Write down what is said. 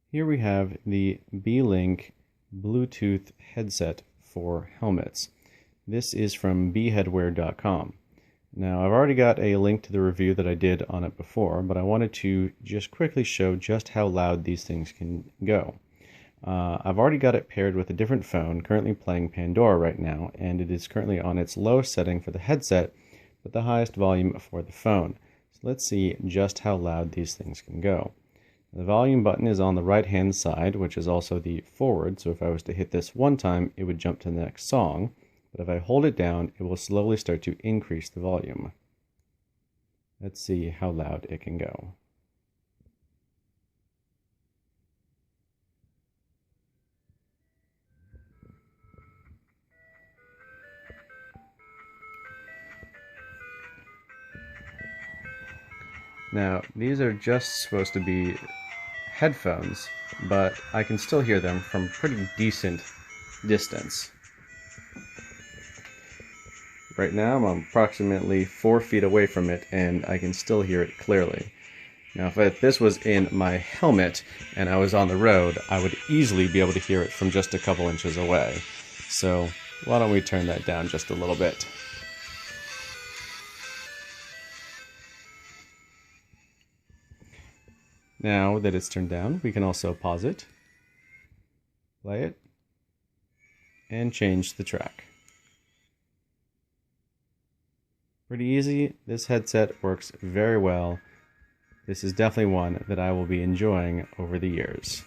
Here we have the Bealink Bluetooth headset for helmets. This is from beheadwear.com. Now, I've already got a link to the review that I did on it before, but I wanted to just quickly show just how loud these things can go. I've already got it paired with a different phone, currently playing Pandora right now, and it is currently on its lowest setting for the headset, but the highest volume for the phone. So let's see just how loud these things can go. The volume button is on the right hand side, which is also the forward, so if I was to hit this one time, it would jump to the next song, but if I hold it down, it will slowly start to increase the volume. Let's see how loud it can go. Now, these are just supposed to be headphones, but I can still hear them from pretty decent distance. Right now I'm approximately 4 feet away from it and I can still hear it clearly. Now if this was in my helmet and I was on the road, I would easily be able to hear it from just a couple inches away. So why don't we turn that down just a little bit. Now that it's turned down, we can also pause it, play it, and change the track. Pretty easy. This headset works very well. This is definitely one that I will be enjoying over the years.